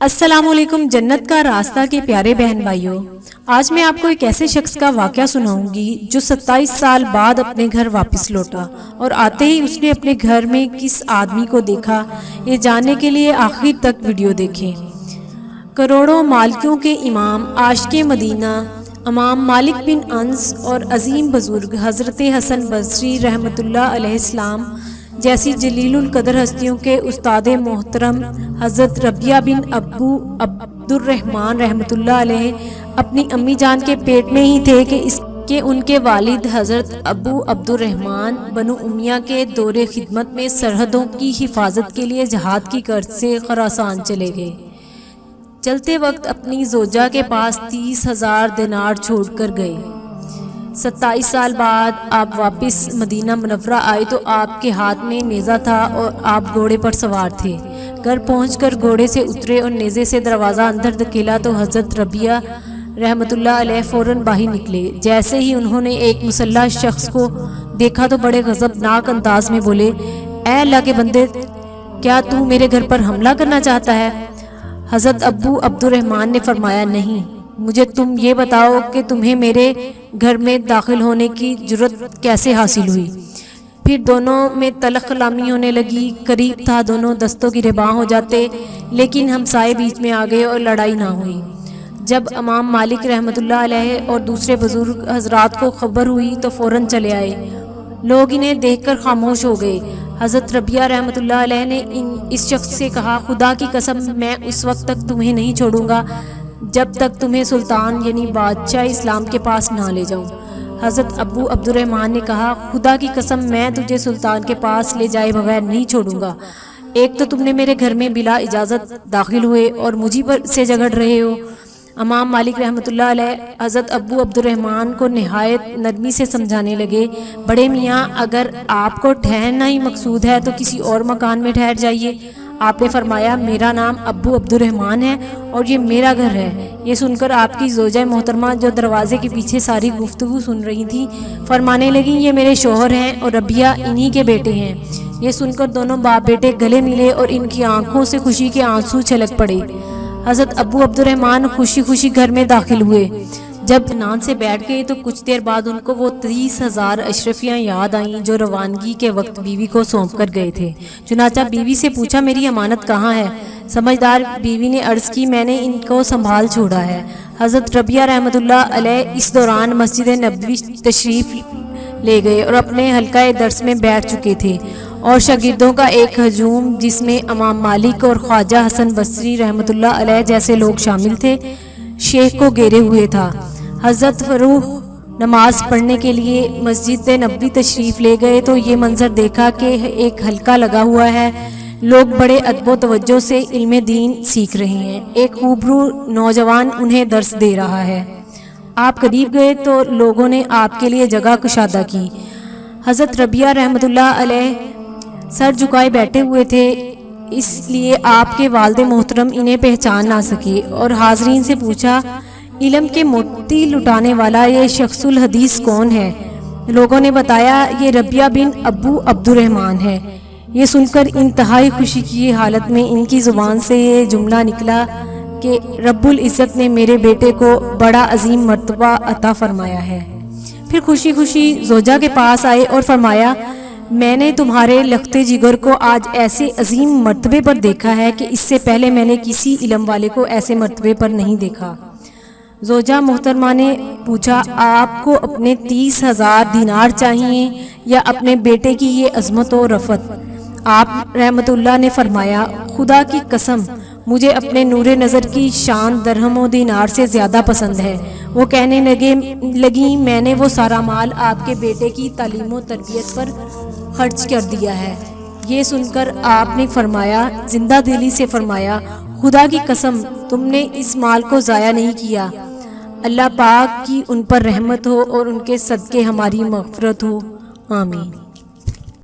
السلام علیکم جنت کا راستہ کے پیارے بہن بھائیوں، آج میں آپ کو ایک ایسے شخص کا واقعہ سناؤں گی جو 27 سال بعد اپنے گھر واپس لوٹا اور آتے ہی اس نے اپنے گھر میں کس آدمی کو دیکھا۔ یہ جاننے کے لیے آخر تک ویڈیو دیکھیں۔ کروڑوں مالکیوں کے امام، عاشق مدینہ امام مالک بن انس اور عظیم بزرگ حضرت حسن بصری رحمۃ اللہ علیہ السلام جیسی جلیل القدر ہستیوں کے استاد محترم حضرت ربیہ بن ابو عبد الرحمن رحمۃ اللہ علیہ اپنی امی جان کے پیٹ میں ہی تھے کہ ان کے والد حضرت ابو عبد الرحمن بنو امیہ کے دور خدمت میں سرحدوں کی حفاظت کے لیے جہاد کی غرض سے خراسان چلے گئے۔ چلتے وقت اپنی زوجہ کے پاس 30,000 دینار چھوڑ کر گئے۔ 27 سال بعد آپ واپس مدینہ منورہ آئے تو آپ کے ہاتھ میں نیزہ تھا اور آپ گھوڑے پر سوار تھے۔ گھر پہنچ کر گھوڑے سے اترے اور نیزے سے دروازہ اندر دھکیلا تو حضرت ربیہ رحمۃ اللہ علیہ فوراً باہر نکلے۔ جیسے ہی انہوں نے ایک مسلح شخص کو دیکھا تو بڑے غضبناک انداز میں بولے، اے اللہ کے بندے، کیا تو میرے گھر پر حملہ کرنا چاہتا ہے؟ حضرت ابو عبد الرحمن نے فرمایا، نہیں، مجھے تم یہ بتاؤ کہ تمہیں میرے گھر میں داخل ہونے کی جرأت کیسے حاصل ہوئی؟ پھر دونوں میں تلخ کلامی ہونے لگی۔ قریب تھا دونوں دستوں کی رباں ہو جاتے، لیکن ہمسائے بیچ میں آ گئے اور لڑائی نہ ہوئی۔ جب امام مالک رحمۃ اللہ علیہ اور دوسرے بزرگ حضرات کو خبر ہوئی تو فوراً چلے آئے۔ لوگ انہیں دیکھ کر خاموش ہو گئے۔ حضرت ربیہ رحمۃ اللہ علیہ نے اس شخص سے کہا، خدا کی قسم میں اس وقت تک تمہیں نہیں چھوڑوں گا جب تک تمہیں سلطان یعنی بادشاہ اسلام کے پاس نہ لے جاؤں۔ حضرت ابو عبد الرحمن نے کہا، خدا کی قسم میں تجھے سلطان کے پاس لے جائے بغیر نہیں چھوڑوں گا۔ ایک تو تم نے میرے گھر میں بلا اجازت داخل ہوئے اور مجھے پر سے جھگڑ رہے ہو۔ امام مالک رحمۃ اللہ علیہ حضرت ابو عبد الرحمن کو نہایت نرمی سے سمجھانے لگے، بڑے میاں، اگر آپ کو ٹھہرنا ہی مقصود ہے تو کسی اور مکان میں ٹھہر جائیے۔ آپ نے فرمایا، میرا نام ابو عبد الرحمن ہے اور یہ میرا گھر ہے۔ یہ سن کر آپ کی زوجہ محترمہ جو دروازے کے پیچھے ساری گفتگو سن رہی تھی فرمانے لگیں، یہ میرے شوہر ہیں اور ربیہ انہی کے بیٹے ہیں۔ یہ سن کر دونوں باپ بیٹے گلے ملے اور ان کی آنکھوں سے خوشی کے آنسو چھلک پڑے۔ حضرت ابو عبد الرحمن خوشی خوشی گھر میں داخل ہوئے۔ جب اطمینان سے بیٹھ گئے تو کچھ دیر بعد ان کو وہ 30,000 اشرفیاں یاد آئیں جو روانگی کے وقت بیوی کو سونپ کر گئے تھے۔ چنانچہ بیوی سے پوچھا، میری امانت کہاں ہے؟ سمجھدار بیوی نے عرض کی، میں نے ان کو سنبھال چھوڑا ہے۔ حضرت ربیہ رحمۃ اللہ علیہ اس دوران مسجد نبوی تشریف لے گئے اور اپنے حلقہ درس میں بیٹھ چکے تھے اور شاگردوں کا ایک ہجوم جس میں امام مالک اور خواجہ حسن بصری رحمۃ اللہ علیہ جیسے لوگ شامل تھے شیخ کو گھیرے ہوئے تھا۔ حضرت فروغ نماز پڑھنے کے لیے مسجد نبوی تشریف لے گئے تو یہ منظر دیکھا کہ ایک حلقہ لگا ہوا ہے، لوگ بڑے ادب و توجہ سے علم دین سیکھ رہے ہیں، ایک خوبرو نوجوان انہیں درس دے رہا ہے۔ آپ قریب گئے تو لوگوں نے آپ کے لیے جگہ کشادہ کی۔ حضرت ربیہ رحمۃ اللہ علیہ سر جھکائے بیٹھے ہوئے تھے، اس لیے آپ کے والد محترم انہیں پہچان نہ سکے اور حاضرین سے پوچھا، علم کے موتی لٹانے والا یہ شخص الحدیث کون ہے؟ لوگوں نے بتایا، یہ ربیہ بن ابو عبد الرحمن ہے۔ یہ سن کر انتہائی خوشی کی حالت میں ان کی زبان سے یہ جملہ نکلا کہ رب العزت نے میرے بیٹے کو بڑا عظیم مرتبہ عطا فرمایا ہے۔ پھر خوشی خوشی زوجہ کے پاس آئے اور فرمایا، میں نے تمہارے لخت جگر کو آج ایسے عظیم مرتبے پر دیکھا ہے کہ اس سے پہلے میں نے کسی علم والے کو ایسے مرتبے پر نہیں دیکھا۔ زوجہ محترمہ نے پوچھا، آپ کو اپنے 30,000 دینار چاہیے یا اپنے بیٹے کی یہ عظمت و رفعت؟ آپ رحمت اللہ نے فرمایا، خدا کی قسم مجھے اپنے نور نظر کی شان درہم و دینار سے زیادہ پسند ہے۔ وہ کہنے لگیں، میں نے وہ سارا مال آپ کے بیٹے کی تعلیم و تربیت پر خرچ کر دیا ہے۔ یہ سن کر آپ نے فرمایا، زندہ دلی سے فرمایا، خدا کی قسم تم نے اس مال کو ضائع نہیں کیا۔ اللہ پاک کی ان پر رحمت ہو اور ان کے صدقے ہماری مغفرت ہو، آمین۔